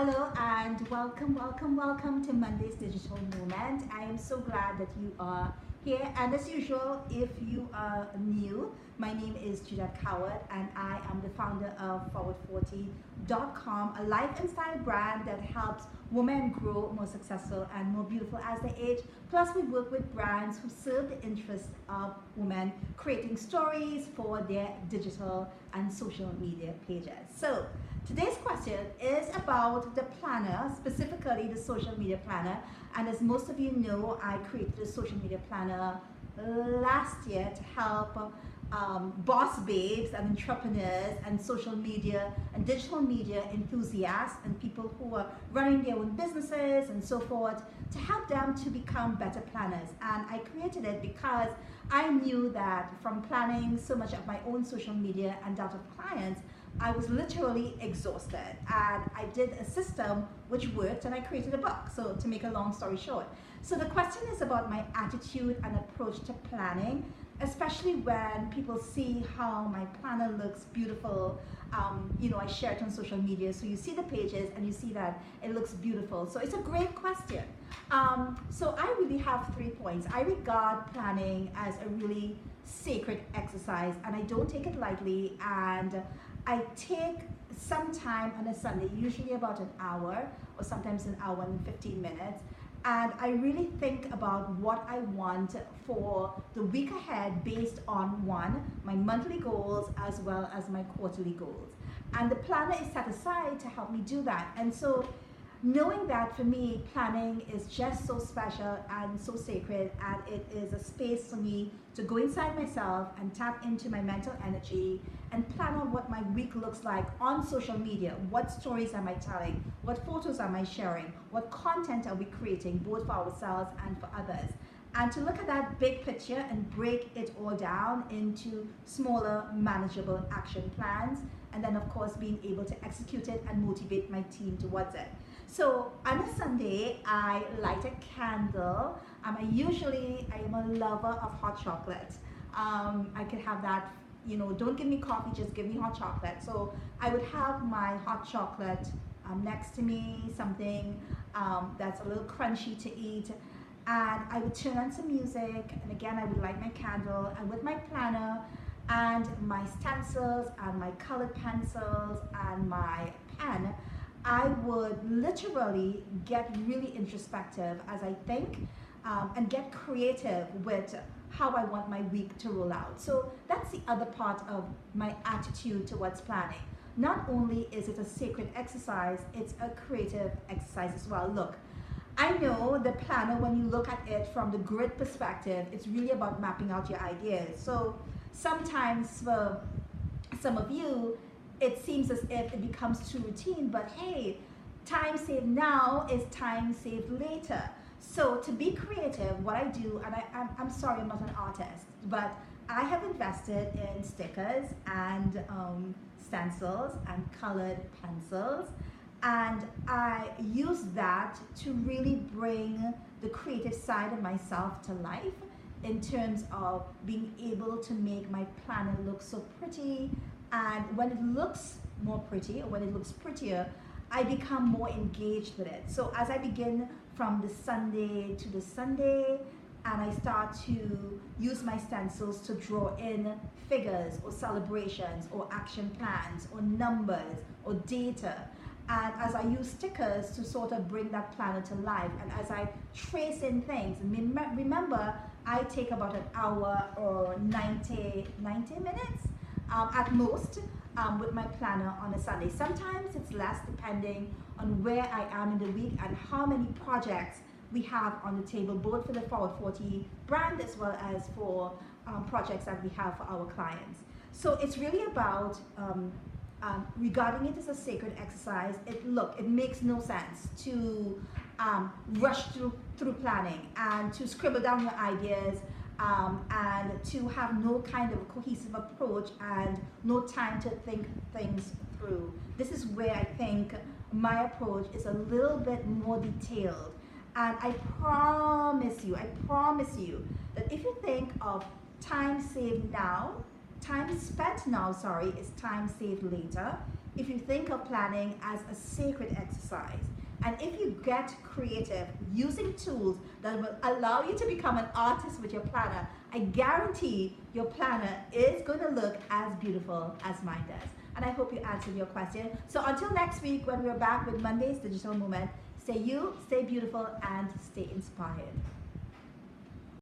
Hello and welcome to Monday's Digital Moment. I am so glad that you are here. And as usual, if you are new, my name is Judah Coward and I am the founder of Forward40.com, a life and style brand that helps women grow more successful and more beautiful as they age. Plus, we work with brands who serve the interests of women, creating stories for their digital and social media pages. So, today's question is about the planner, specifically the social media planner. And as most of you know, I created a social media planner last year to help boss babes and entrepreneurs and social media and digital media enthusiasts and people who are running their own businesses and so forth, to help them to become better planners. And I created it because I knew that from planning so much of my own social media and that of clients, I was literally exhausted, and I did a system which worked, and I created a book. So to make a long story short, so the question is about my attitude and approach to planning, especially when people see how my planner looks beautiful. I share it on social media, so you see the pages and you see that it looks beautiful. So it's a great question. So I really have 3 points. I regard planning as a really sacred exercise, and I don't take it lightly. And I take some time on a Sunday, usually about an hour or sometimes an hour and 15 minutes, and I really think about what I want for the week ahead based on my monthly goals as well as my quarterly goals. And the planner is set aside to help me do that. And so knowing that, for me, planning is just so special and so sacred, and it is a space for me to go inside myself and tap into my mental energy and plan on what my week looks like on social media. What stories am I telling? What photos am I sharing? What content are we creating, both for ourselves and for others? And to look at that big picture and break it all down into smaller, manageable action plans, and then of course being able to execute it and motivate my team towards it. So on a Sunday, I light a candle. I am a lover of hot chocolate. I could have that, don't give me coffee, just give me hot chocolate. So I would have my hot chocolate next to me, something that's a little crunchy to eat. And I would turn on some music, and again, I would light my candle, and with my planner and my stencils and my colored pencils and my pen, I would literally get really introspective as I think and get creative with how I want my week to roll out. So that's the other part of my attitude towards planning. Not only is it a sacred exercise, it's a creative exercise as well. Look, I know the planner, when you look at it from the grid perspective, it's really about mapping out your ideas. So sometimes for some of you, it seems as if it becomes too routine, but hey, time saved now is time saved later. So to be creative, what I do, and I'm sorry, I'm not an artist, but I have invested in stickers and stencils and colored pencils, and I use that to really bring the creative side of myself to life in terms of being able to make my planner look so pretty. And when it looks more pretty, or when it looks prettier, I become more engaged with it. So as I begin from the Sunday to the Sunday, and I start to use my stencils to draw in figures or celebrations or action plans or numbers or data, and as I use stickers to sort of bring that planner to life, and as I trace in things, and remember, I take about an hour or 90 minutes at most with my planner on a Sunday. Sometimes it's less, depending on where I am in the week and how many projects we have on the table, both for the Forward 40 brand as well as for projects that we have for our clients. So it's really about regarding it as a sacred exercise. It makes no sense to rush through planning and to scribble down your ideas and to have no kind of cohesive approach and no time to think things through. This is where I think my approach is a little bit more detailed. And I promise you that if you think of time spent now, is time saved later. if you think of planning as a sacred exercise, and if you get creative using tools that will allow you to become an artist with your planner, I guarantee your planner is going to look as beautiful as mine does. And I hope you answered your question. So until next week, when we're back with Monday's Digital Moment, stay you, stay beautiful, and stay inspired.